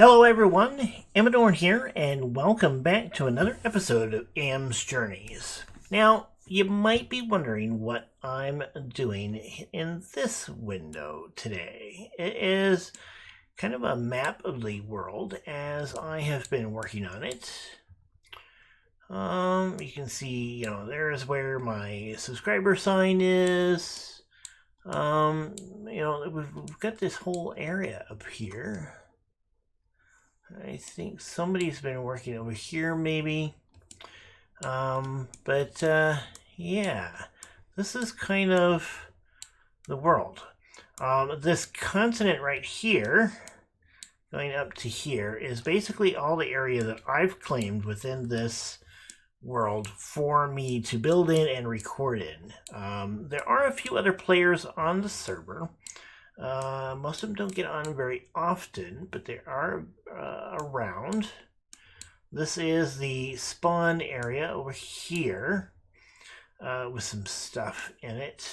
Hello everyone, Amradorn here, and welcome back to another episode of Am's Journeys. Now, you might be wondering what I'm doing in this window today. It is kind of a map of the world as I have been working on it. You can see, there's where my subscriber sign is. We've got this whole area up here. I think somebody's been working over here, maybe. Yeah, this is kind of the world. This continent right here, going up to here, is basically all the area that I've claimed within this world for me to build in and record in. There are a few other players on the server. Most of them don't get on very often, but they are around. This is the spawn area over here with some stuff in it.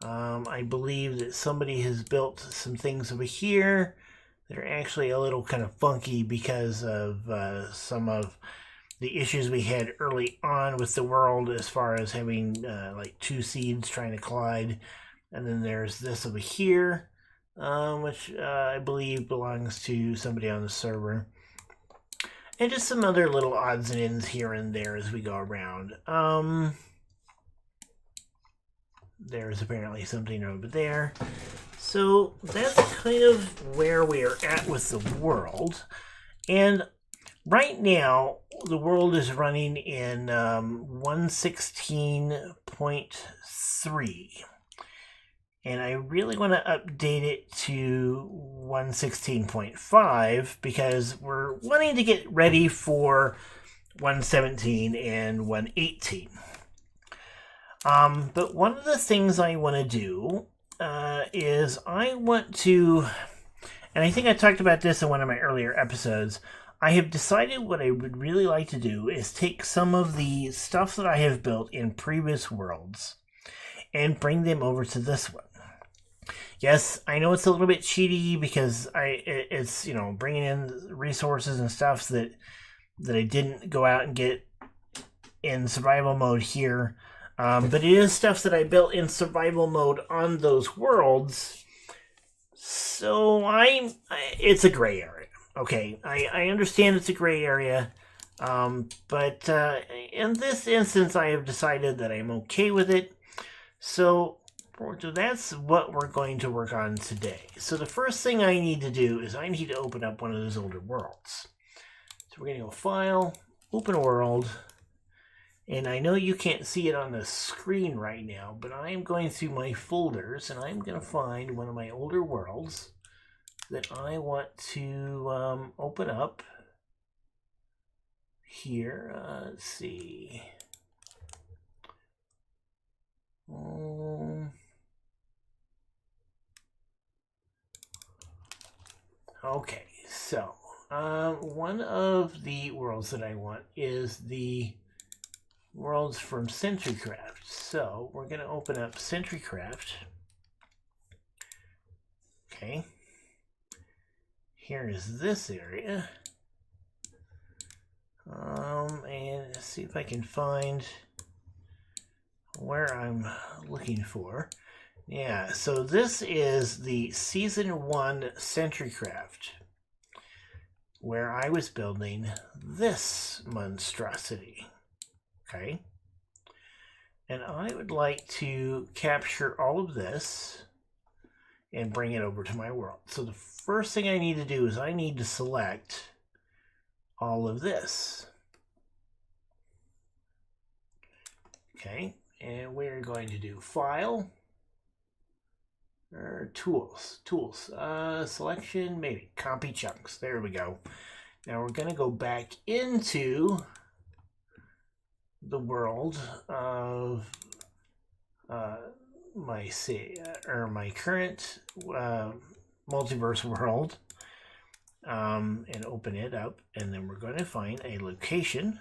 I believe that somebody has built some things over here that are actually a little kind of funky because of some of the issues we had early on with the world as far as having like two seeds trying to collide. And then there's this over here, which I believe belongs to somebody on the server. And just some other little odds and ends here and there as we go around. There's apparently something over there. So that's kind of where we are at with the world. And right now, the world is running in 116.3. And I really want to update it to 116.5 because we're wanting to get ready for 117 and 118. But one of the things I want to do is I want to, and I think I talked about this in one of my earlier episodes, I have decided what I would really like to do is take some of the stuff that I have built in previous worlds and bring them over to this one. Yes, I know it's a little bit cheaty because it's bringing in resources and stuff that I didn't go out and get in survival mode here, but it is stuff that I built in survival mode on those worlds. So it's a gray area. Okay, I understand it's a gray area, but in this instance, I have decided that I'm okay with it. So that's what we're going to work on today. So the first thing I need to do is I need to open up one of those older worlds. So we're going to go File, Open World, and I know you can't see it on the screen right now, but I'm going through my folders and I'm going to find one of my older worlds that I want to open up here. Let's see. Okay, so one of the worlds that I want is the worlds from Sentrycraft. So we're going to open up Sentrycraft. Okay. Here is this area. And let's see if I can find where I'm looking for. Yeah, so this is the Season 1 Sentrycraft, where I was building this monstrosity. Okay? And I would like to capture all of this and bring it over to my world. So the first thing I need to do is I need to select all of this. Okay, and we're going to do File, or Tools, Selection, maybe, Copy Chunks. There we go. Now we're going to go back into the world of my current multiverse world, and open it up, and then we're going to find a location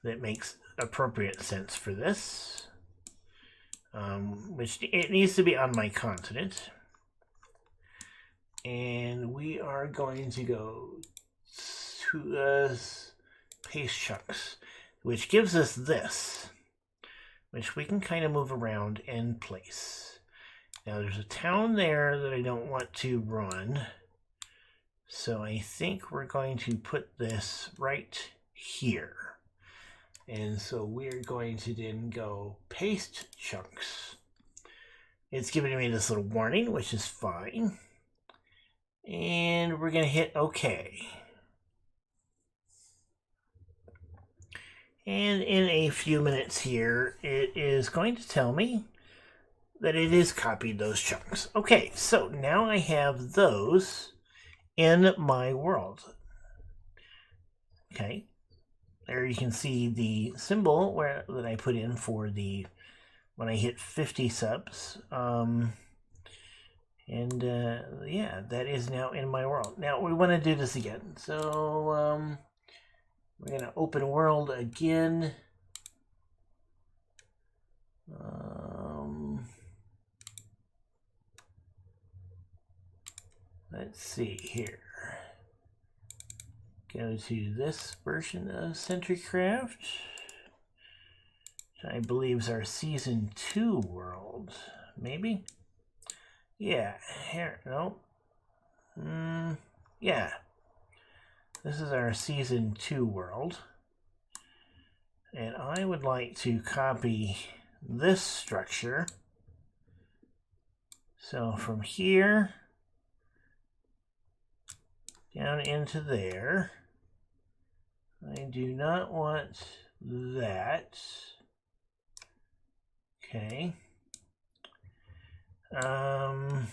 that makes appropriate sense for this, which it needs to be on my continent. And we are going to go to paste chunks, which gives us this, which we can kind of move around and place. Now there's a town there that I don't want to run, so I think we're going to put this right here. And so we're going to then go paste chunks. It's giving me this little warning, which is fine. And we're going to hit OK. And in a few minutes here, it is going to tell me that it has copied those chunks. Okay, so now I have those in my world. Okay, there you can see the symbol that I put in for the when I hit 50 subs. Yeah, that is now in my world. Now we want to do this again. So we're going to open world again. Let's see here. Go to this version of CenturyCraft, which I believe is our Season 2 world. Maybe? Yeah, here, no. Yeah. This is our Season 2 world. And I would like to copy this structure. So from here down into there. I do not want that. Okay. I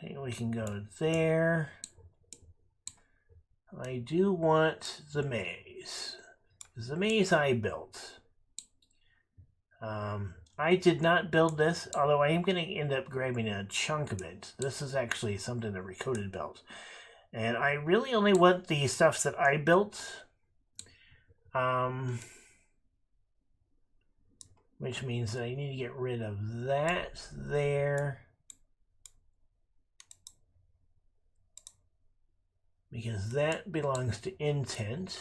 think we can go there. I do want the maze. The maze I built. I did not build this, although I am going to end up grabbing a chunk of it. This is actually something that Recoded built. And I really only want the stuff that I built. Which means that I need to get rid of that there. Because that belongs to intent.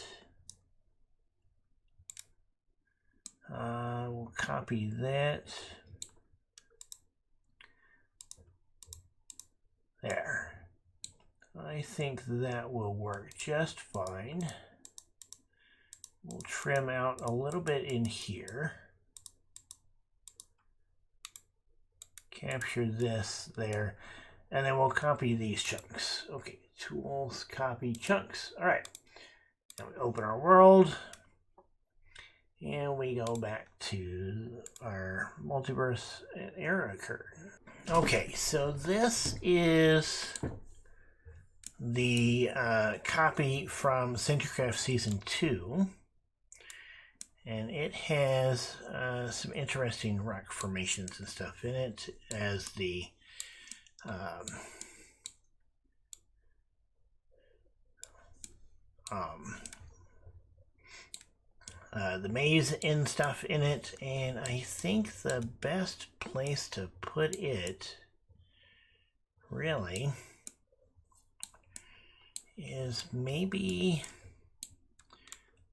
We'll copy that. There. I think that will work just fine. We'll trim out a little bit in here. Capture this there. And then we'll copy these chunks. Okay, tools, copy chunks. All right. Now we open our world. And we go back to our multiverse error occurred. Okay, so this is the copy from CenturyCraft Season 2. And it has some interesting rock formations and stuff in it as the maze and stuff in it, and I think the best place to put it really is maybe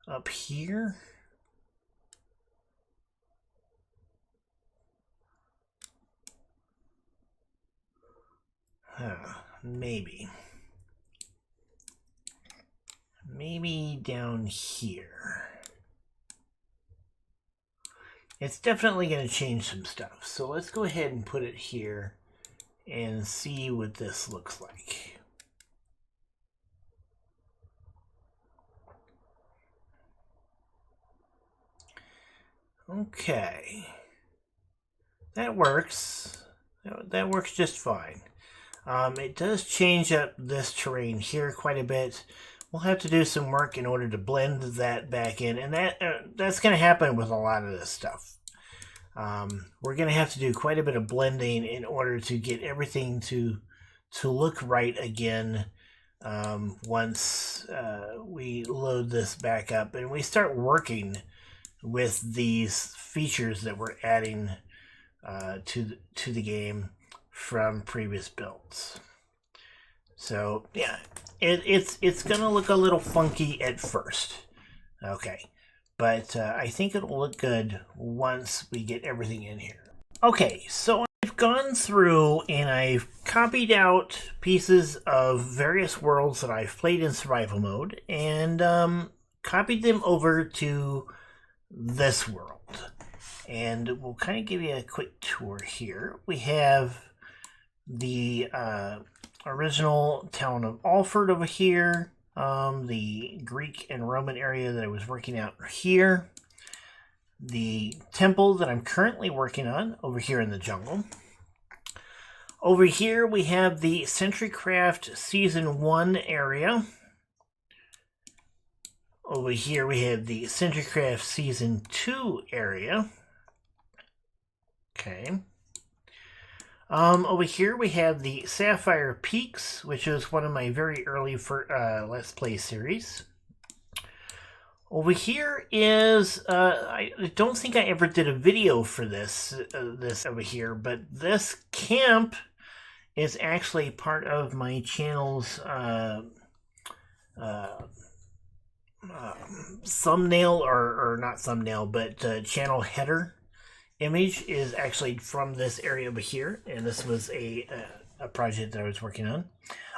up here. Maybe down here. It's definitely going to change some stuff. So let's go ahead and put it here and see what this looks like. Okay. That works. That works just fine. It does change up this terrain here quite a bit. We'll have to do some work in order to blend that back in, and that's going to happen with a lot of this stuff. We're going to have to do quite a bit of blending in order to get everything to look right again once we load this back up and we start working with these features that we're adding to the game. from previous builds. So yeah, it's gonna look a little funky at first. Okay, but I think it'll look good once we get everything in here. Okay, so I've gone through and I've copied out pieces of various worlds that I've played in survival mode and copied them over to this world. And we'll kind of give you a quick tour here. We have the original town of Alford over here, the Greek and Roman area that I was working out here, the temple that I'm currently working on over here in the jungle. Over here we have the Centurycraft Season 1 area. Over here we have the Centurycraft Season 2 area. Okay. Over here we have the Sapphire Peaks, which is one of my very early Let's Play series. Over here is, I don't think I ever did a video for this over here, but this camp is actually part of my channel's thumbnail, or not thumbnail, but channel header image is actually from this area over here, and this was a project that I was working on.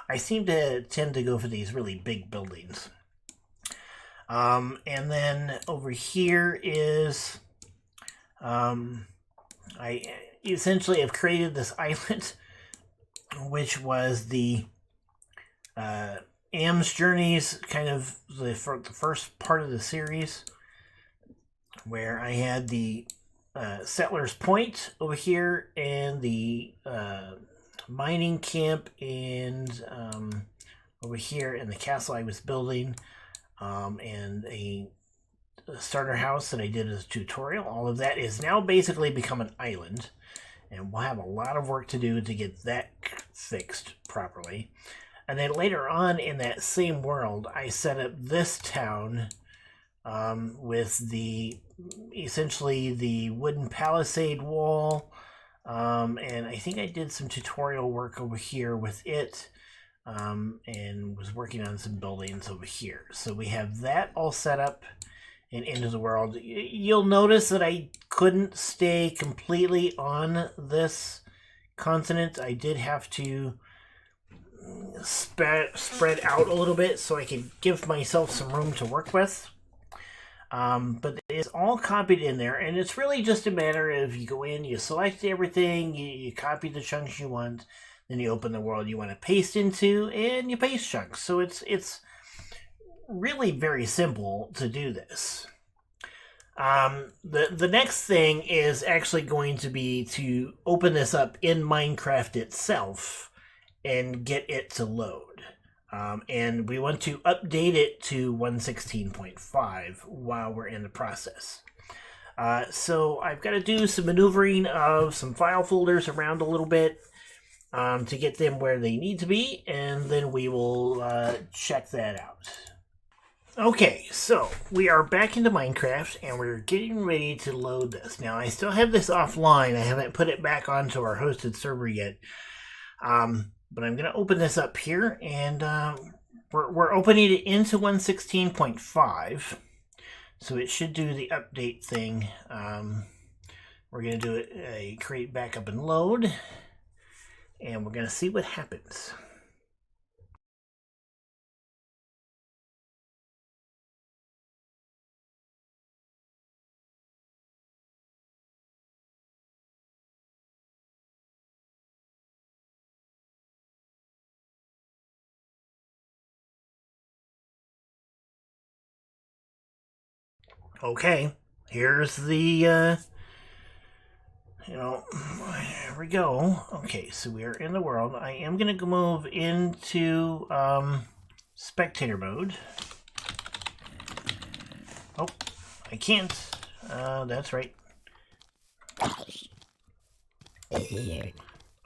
I seem to tend to go for these really big buildings. And then over here is, I essentially have created this island, which was the Am's Journeys, kind of the first part of the series, where I had the Settlers Point over here and the mining camp, and over here in the castle I was building, and a starter house that I did as a tutorial. All of that is now basically become an island, and we'll have a lot of work to do to get that fixed properly. And then later on in that same world, I set up this town with essentially the wooden palisade wall, and I think I did some tutorial work over here with it, and was working on some buildings over here. So we have that all set up and into the world. You'll notice that I couldn't stay completely on this continent. I did have to spread out a little bit so I could give myself some room to work with. But it's all copied in there, and it's really just a matter of you go in, you select everything, you copy the chunks you want, then you open the world you want to paste into, and you paste chunks. So it's really very simple to do this. The next thing is actually going to be to open this up in Minecraft itself and get it to load. And we want to update it to 1.16.5 while we're in the process. So I've got to do some maneuvering of some file folders around a little bit to get them where they need to be, and then we will check that out. Okay, so we are back into Minecraft, and we're getting ready to load this. Now, I still have this offline. I haven't put it back onto our hosted server yet. But I'm going to open this up here, and we're opening it into 1.16.5, so it should do the update thing. We're going to do a create backup and load, and we're going to see what happens. Okay, here's the, there we go. Okay, so we are in the world. I am going to move into spectator mode. Oh, I can't. That's right.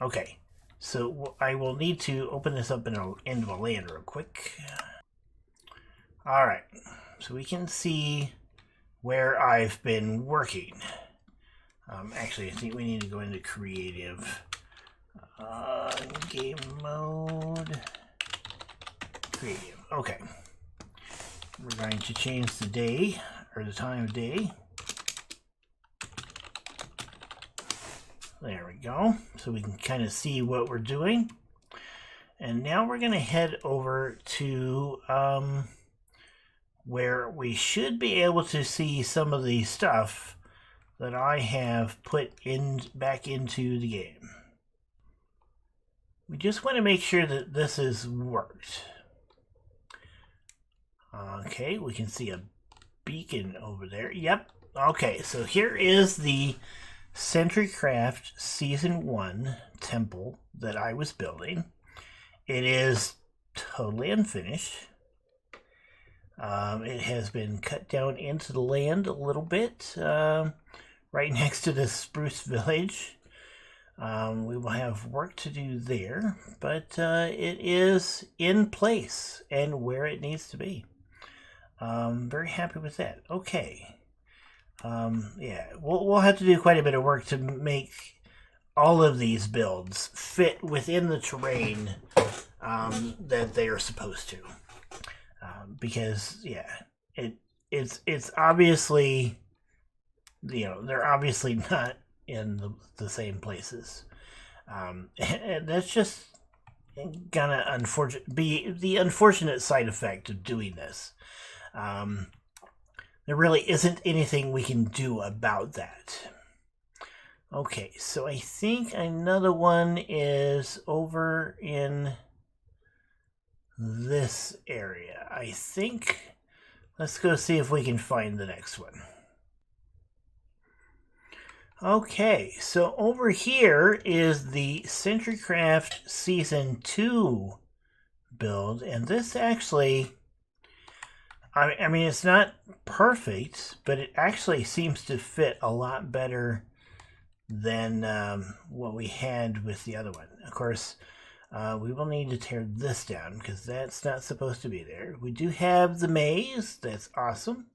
Okay, so I will need to open this up into a land real quick. Alright, so we can see where I've been working. Actually, I think we need to go into creative. Game mode. Creative. Okay. We're going to change the day, or the time of day. There we go. So we can kind of see what we're doing. And now we're going to head over to where we should be able to see some of the stuff that I have put back into the game. We just want to make sure that this has worked. Okay, we can see a beacon over there. Yep. Okay, so here is the SentryCraft Season 1 temple that I was building. It is totally unfinished. It has been cut down into the land a little bit, right next to the spruce village. We will have work to do there, but it is in place and where it needs to be. Very happy with that. Okay. Yeah, we'll have to do quite a bit of work to make all of these builds fit within the terrain that they are supposed to. Because, yeah, it's obviously, they're obviously not in the same places. And that's just gonna be the unfortunate side effect of doing this. There really isn't anything we can do about that. Okay, so I think another one is over in this area. I think, let's go see if we can find the next one. Okay, so over here is the SentryCraft Season 2 build, and this actually, I mean, it's not perfect, but it actually seems to fit a lot better than what we had with the other one. Of course, we will need to tear this down because that's not supposed to be there. We do have the maze. That's awesome.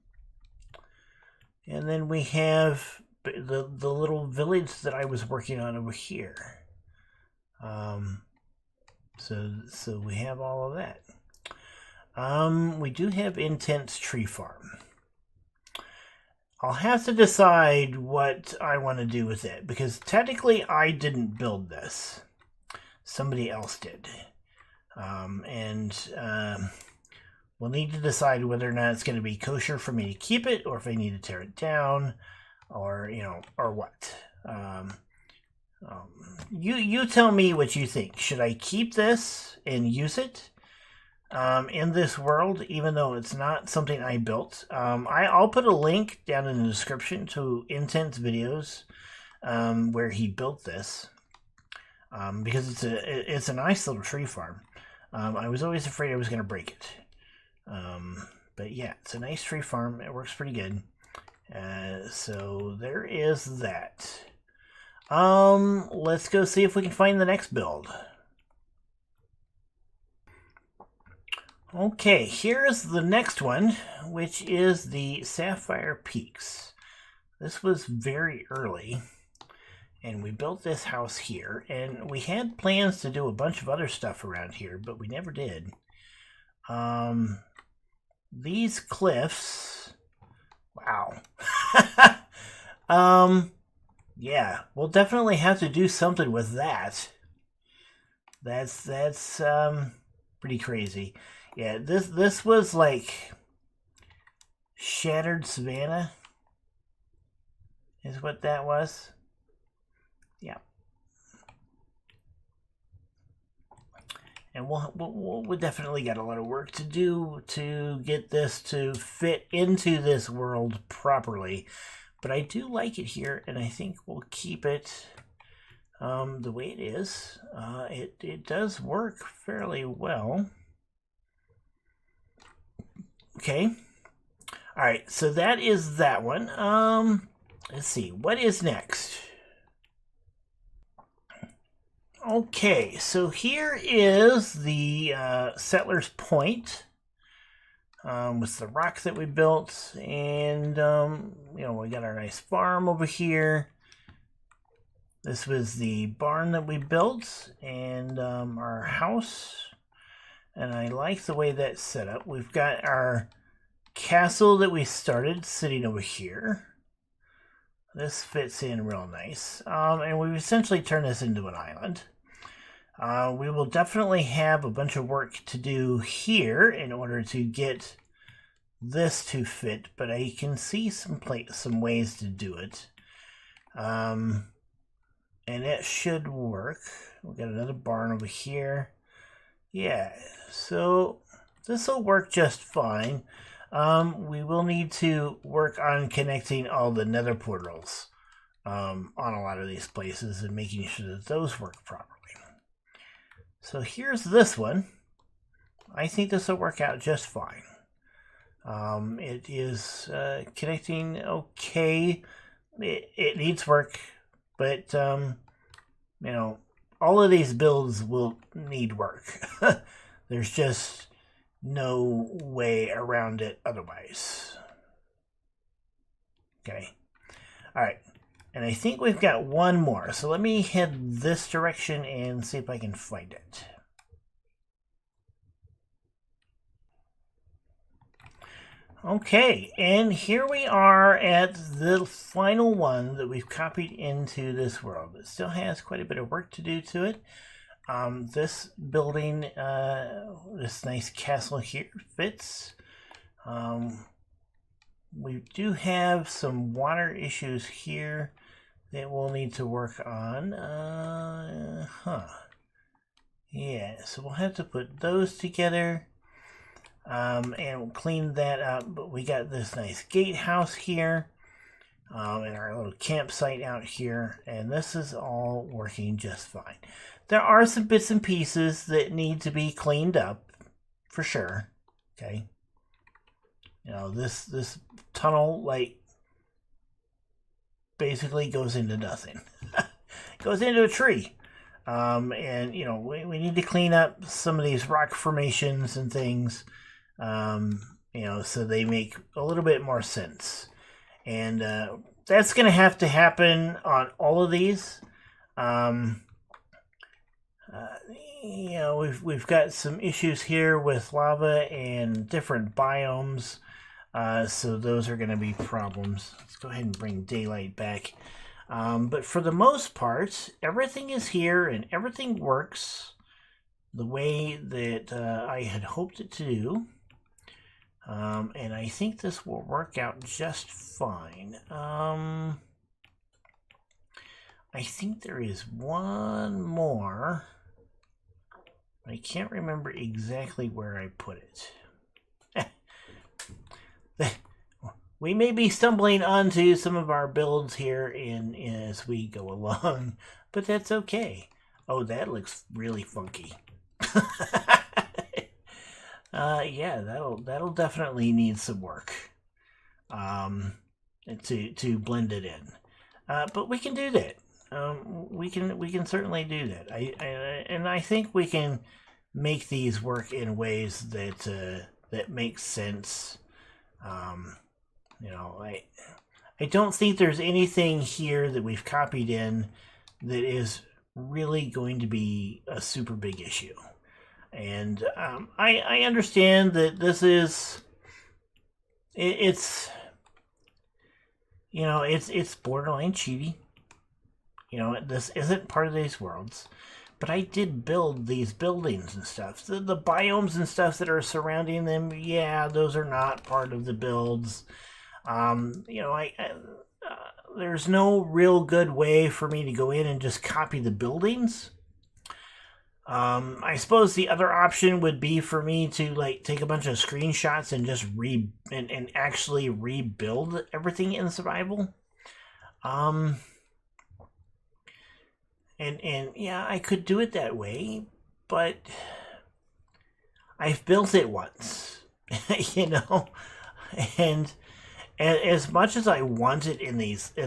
And then we have the little village that I was working on over here. So we have all of that. We do have Intense Tree Farm. I'll have to decide what I want to do with it, because technically I didn't build this. Somebody else did. We'll need to decide whether or not it's going to be kosher for me to keep it, or if I need to tear it down, or, or what. You tell me what you think. Should I keep this and use it in this world, even though it's not something I built? I'll put a link down in the description to Intense videos where he built this, because it's a nice little tree farm. I was always afraid I was going to break it, but yeah, it's a nice tree farm. It works pretty good. So there is that. Let's go see if we can find the next build. Okay, here's the next one, which is the Sapphire Peaks. This was very early, and we built this house here, and we had plans to do a bunch of other stuff around here, but we never did. These cliffs, wow. Yeah, we'll definitely have to do something with that. That's pretty crazy. Yeah, this was like Shattered Savannah is what that was. Yeah. And we definitely got a lot of work to do to get this to fit into this world properly. But I do like it here, and I think we'll keep it the way it is. It does work fairly well. Okay. All right, so that is that one. Let's see, what is next? Okay, so here is the Settler's Point. With the rock that we built, and we got our nice farm over here. This was the barn that we built and our house. And I like the way that's set up. We've got our castle that we started sitting over here. This fits in real nice. And we've essentially turned this into an island. We will definitely have a bunch of work to do here in order to get this to fit, but I can see some ways to do it. And it should work. We've got another barn over here. Yeah, so this will work just fine. We will need to work on connecting all the nether portals on a lot of these places and making sure that those work properly. So here's this one. I think this will work out just fine. It is connecting okay. It needs work, but you know, all of these builds will need work. There's just no way around it otherwise. Okay. All right. And I think we've got one more. So let me head this direction and see if I can find it. Okay, and here we are at the final one that we've copied into this world. It still has quite a bit of work to do to it. This building, this nice castle here fits. We do have some water issues here that we'll need to work on. Yeah, so we'll have to put those together. And we'll clean that up. But we got this nice gatehouse here, and our little campsite out here, and this is all working just fine. There are some bits and pieces that need to be cleaned up, for sure. Okay, you know, this tunnel like basically goes into nothing. Goes into a tree. And you know, we need to clean up some of these rock formations and things. You know, so they make a little bit more sense. And that's going to have to happen on all of these. You know, we've got some issues here with lava and different biomes. So those are going to be problems. Let's go ahead and bring daylight back. But for the most part, everything is here and everything works the way that I had hoped it to do. And I think this will work out just fine. I think there is one more. I can't remember exactly where I put it. We may be stumbling onto some of our builds here as we go along, but that's okay. Oh, that looks really funky. Yeah, that'll definitely need some work to blend it in. But we can do that. We can certainly do that. I think we can make these work in ways that make sense. You know, I don't think there's anything here that we've copied in that is really going to be a super big issue. And I understand that this is it's you know, it's borderline cheaty. You know, this isn't part of these worlds, but I did build these buildings and stuff. The biomes and stuff that are surrounding them, yeah, those are not part of the builds. You know, there's no real good way for me to go in and just copy the buildings. I suppose the other option would be for me to like take a bunch of screenshots and just and actually rebuild everything in survival. And yeah, I could do it that way, but I've built it once, you know, and as much as I want it in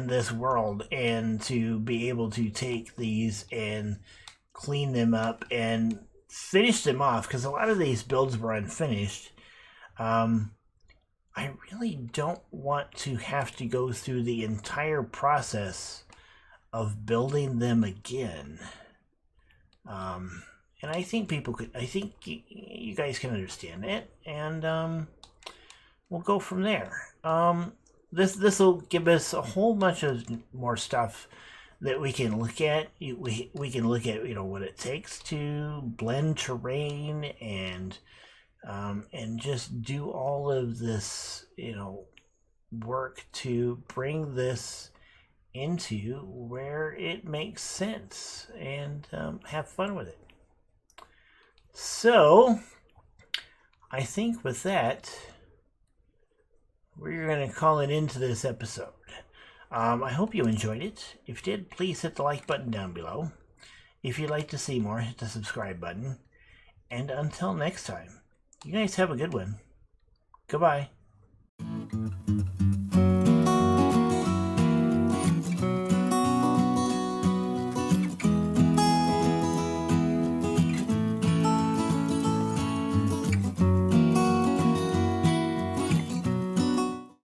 this world and to be able to take these and clean them up and finish them off, because a lot of these builds were unfinished, I really don't want to have to go through the entire process of building them again. And I think I think you guys can understand it, and we'll go from there. This will give us a whole bunch of more stuff that we can look at. We can look at what it takes to blend terrain and just do all of this work to bring this into where it makes sense and have fun with it. So I think with that, we're going to call it into this episode. I hope you enjoyed it. If you did, please hit the like button down below. If you'd like to see more, hit the subscribe button. And until next time, you guys have a good one. Goodbye.